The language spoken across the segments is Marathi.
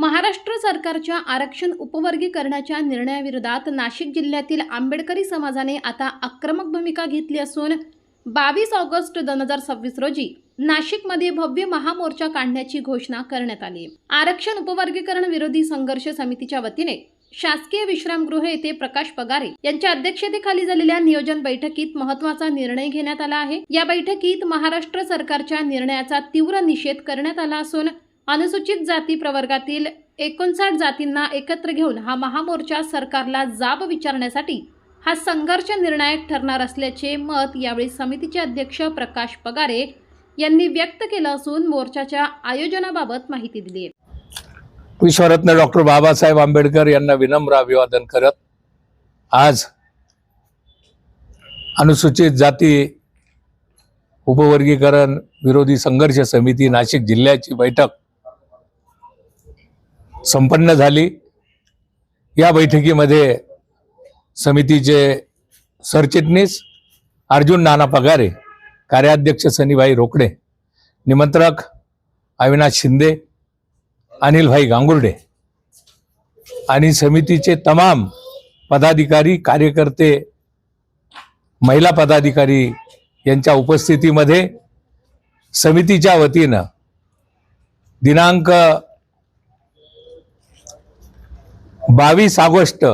महाराष्ट्र सरकारच्या आरक्षण उपवर्गीकरणाच्या निर्णयाविरोधात नाशिक जिल्ह्यातील आंबेडकरी समाजाने आता आक्रमक भूमिका घेतली असून 22 ऑगस्ट 2026 रोजी नाशिकमध्ये भव्य महामोर्चा काढण्याची घोषणा करण्यात आली। आरक्षण उपवर्गीकरण विरोधी संघर्ष समितीच्या वतीने शासकीय विश्रामगृह येथे प्रकाश पगारे यांच्या अध्यक्षतेखाली झालेल्या नियोजन बैठकीत महत्त्वाचा निर्णय घेण्यात आला आहे। या बैठकीत महाराष्ट्र सरकारच्या निर्णयाचा तीव्र निषेध करण्यात आला असून अनुसूचित जाती प्रवर्गातील 59 जातींना एकत्र घेऊन हा महामोर्चा सरकारला जाब विचारण्यासाठी हा संघर्ष निर्णायक ठरणार असल्याचे मत यावेळी समितीचे अध्यक्ष प्रकाश पगारे यांनी व्यक्त केलं असून मोर्चाच्या आयोजनाबाबत माहिती दिली आहे। विश्वरत्न डॉक्टर बाबासाहेब आंबेडकर यांना विनम्र अभिवादन करत आज अनुसूचित जाती उपवर्गीकरण विरोधी संघर्ष समिती नाशिक जिल्ह्याची बैठक संपन्न झाली। या बैठकीमध्ये समितीचे सरचिटणीस अर्जुन नाना पगारे, कार्याध्यक्ष सनीभाई रोकडे, निमंत्रक अविनाश शिंदे, अनिल भाई गांगुर्डे आणि समितीचे तमाम पदाधिकारी, कार्यकर्ते, महिला पदाधिकारी यांच्या उपस्थितीमध्ये समितीच्या वतीनं दिनांक 22 ऑगस्ट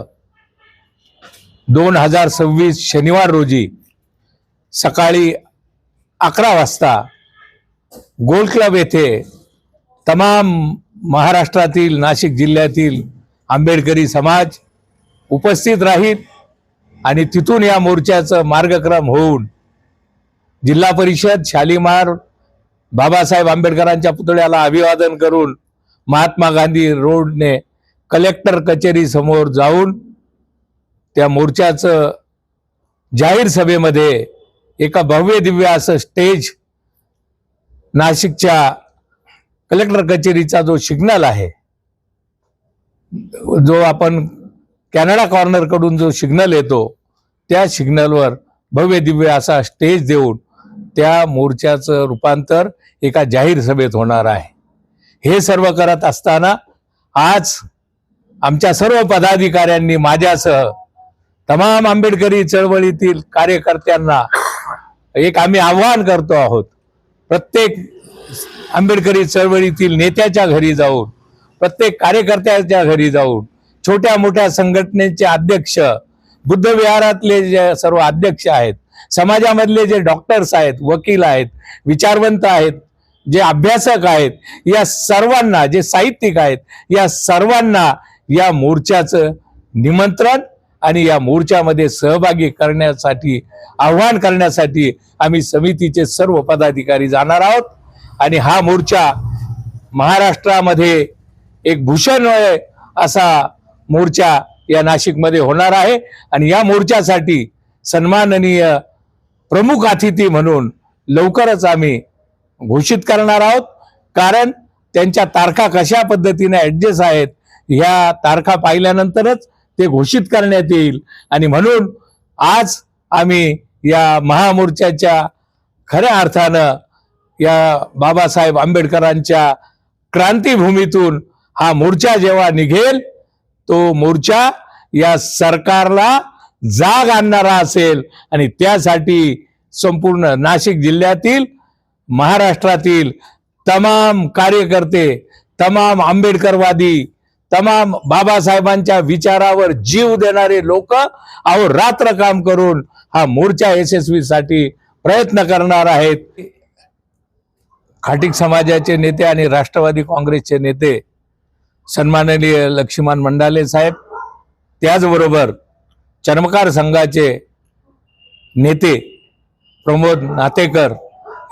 2026 शनिवार रोजी सकाळी 11 वाजता गोल क्लब येथे तमाम महाराष्ट्रातील, नाशिक जिल्ह्यातील आंबेडकरी समाज उपस्थित राहील आणि तिथून या मोर्चाचं मार्गक्रम होऊन जिल्हा परिषद, शालीमार, बाबासाहेब आंबेडकरांच्या पुतळ्याला अभिवादन करून महात्मा गांधी रोडने कलेक्टर कचेरी समोर जाऊन त्या मोर्चाचं जाहीर सभेमध्ये एका भव्य दिव्य असं स्टेज नाशिकच्या कलेक्टर कचेरीचा जो सिग्नल आहे, जो आपण कॅनडा कॉर्नर कडून जो सिग्नल येतो, त्या सिग्नलवर भव्य दिव्य असा स्टेज देऊन त्या मोर्चाचं रूपांतर एका जाहीर सभेत होणार आहे। हे सर्व करत असताना आज आमच्या सर्व पदाधिकाऱ्यांनी माझ्यासह तमाम आंबेडकरी चळवळीतील कार्यकर्त्यांना एक आम्ही आव्हान करतो आहोत। प्रत्येक आंबेडकरी चळवळीतील नेत्याच्या घरी जाऊन, प्रत्येक कार्यकर्त्याच्या घरी जाऊन, छोट्या मोठ्या संघटनेचे अध्यक्ष, बुद्ध विहारातले जे सर्व अध्यक्ष आहेत, समाजामधले जे डॉक्टर्स आहेत, वकील आहेत, विचारवंत आहेत, जे अभ्यासक आहेत, या सर्वांना, जे साहित्यिक आहेत, या सर्वांना या मोर्चाचं निमंत्रण आणि या मोर्चामध्ये सहभागी करण्यासाठी, आव्हान करण्यासाठी आम्ही समितीचे सर्व पदाधिकारी जाणार आहोत। आणि हा मोर्चा महाराष्ट्रामध्ये एक भूषणमय असा मोर्चा या नाशिकमध्ये होणार आहे आणि या मोर्चासाठी सन्माननीय प्रमुख अतिथी म्हणून लवकरच आम्ही घोषित करणार आहोत। कारण त्यांच्या तारखा कशा पद्धतीने ऍडजस्ट आहेत ह्या तारखा पाहिल्यानंतरच ते घोषित करण्यात येईल आणि म्हणून आज आम्ही या महामोर्चाच्या खऱ्या अर्थानं या बाबासाहेब आंबेडकरांच्या क्रांतीभूमीतून हा मोर्चा जेव्हा निघेल, तो मोर्चा या सरकारला जाग आणणारा असेल आणि त्यासाठी संपूर्ण नाशिक जिल्ह्यातील, महाराष्ट्रातील तमाम कार्यकर्ते, तमाम आंबेडकरवादी, तमाम बाबासाहेबांच्या विचारावर जीव देणारे लोक अहोरात्र काम करून हा मोर्चा यशस्वीसाठी प्रयत्न करणार आहेत। खाटीक समाजाचे नेते आणि राष्ट्रवादी काँग्रेसचे नेते सन्माननीय लक्ष्मण मंडाले साहेब, त्याचबरोबर चर्मकार संघाचे नेते प्रमोद नातेकर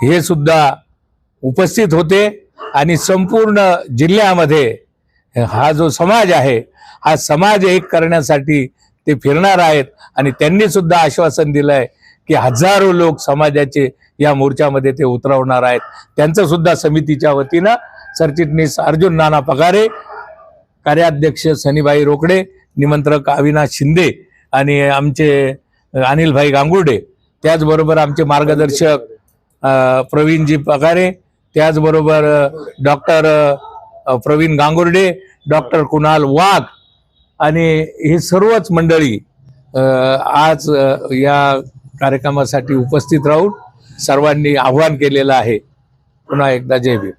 हे सुद्धा उपस्थित होते आणि संपूर्ण जिल्ह्यामध्ये हा जो समाज आहे, हा समाज एक करण्यासाठी ते फिरणार आहेत आणि त्यांनी सुद्धा आश्वासन दिलंय की हजारो लोक समाजाचे या मोर्चामध्ये ते उतरवणार आहेत। त्यांचं सुद्धा समितीच्या वतीनं सरचिटणीस अर्जुन नाना पगारे, कार्याध्यक्ष सनीभाई रोकडे, निमंत्रक अविनाश शिंदे आणि आमचे अनिल भाई गांगुर्डे, त्याचबरोबर आमचे मार्गदर्शक प्रवीणजी पगारे, त्याचबरोबर डॉक्टर प्रवीण गांगुर्डे, डॉक्टर कुणाल वाघ आणि ही सर्वच मंडळी आज या कार्यक्रमासाठी उपस्थित राहून सर्वांनी आव्हान केलेलं आहे. पुन्हा एकदा जय भीम.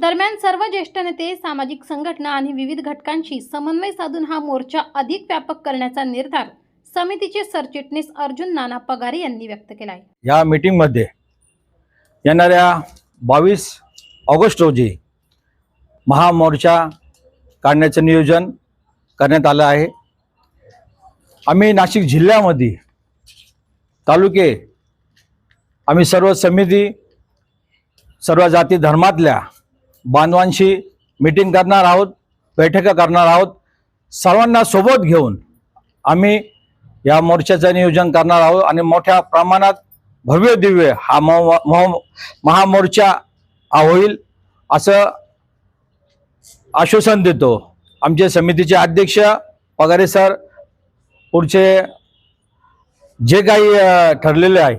दरम्यान सर्व ज्येष्ठ नेते, सामाजिक संघटना आणि विविध घटकांशी समन्वय साधून हा मोर्चा अधिक व्यापक करण्याचा निर्धार समितीचे सरचिटणीस अर्जुन नाना पगारे यांनी व्यक्त केला आहे. या मीटिंगमध्ये येणाऱ्या 22 ऑगस्ट रोजी महामोर्चा काढण्याचं नियोजन करण्यात आलं आहे. आम्ही नाशिक जिल्ह्यामध्ये तालुके, आम्ही सर्व समिती, सर्व जाती धर्मातल्या बांधवांशी मीटिंग करणार आहोत, बैठका करणार आहोत. सर्वांना सोबत घेऊन आम्ही या मोर्चाचं नियोजन करणार आहोत आणि मोठ्या प्रमाणात भव्य दिव्य हा महामोर्चा होईल असं आश्वासन देतो. आमचे समितीचे अध्यक्ष पगारे सर पुढचे जे काही ठरलेले आहे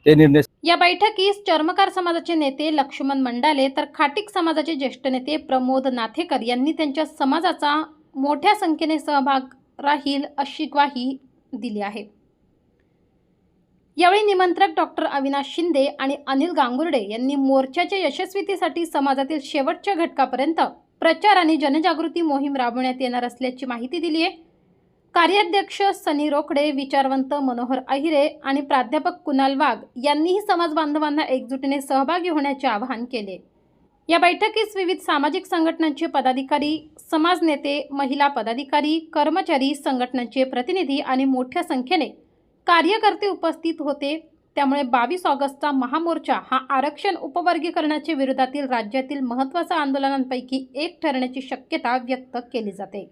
ते निर्णय. या बैठकीस चर्मकार समाजाचे नेते लक्ष्मण मंडाले तर खाटीक समाजाचे ज्येष्ठ नेते प्रमोद नाथेकर यांनी त्यांच्या समाजाचा मोठ्या संख्येने सहभाग राहील अशी ग्वाही दिली आहे. यावेळी निमंत्रक डॉक्टर अविनाश शिंदे आणि अनिल गांगुर्डे यांनी मोर्चाच्या यशस्वीतेसाठी समाजातील शेवटच्या घटकापर्यंत प्रचार आणि जनजागृती मोहीम राबवण्यात येणार असल्याची माहिती दिली आहे. कार्याध्यक्ष सनी रोकडे, विचारवंत मनोहर अहिरे आणि प्राध्यापक कुणाल वाघ यांनीही समाज बांधवांना एकजुटीने सहभागी होण्याचे आवाहन केले. या बैठकीस विविध सामाजिक संघटनांचे पदाधिकारी, समाज नेते, महिला पदाधिकारी, कर्मचारी, संघटनांचे प्रतिनिधी आणि मोठ्या संख्येने कार्यकर्ते उपस्थित होते. त्यामुळे 22 ऑगस्टचा महामोर्चा हा आरक्षण उपवर्गीकरणाच्या विरोधातील राज्यातील महत्त्वाच्या आंदोलनांपैकी एक ठरण्याची शक्यता व्यक्त केली जाते.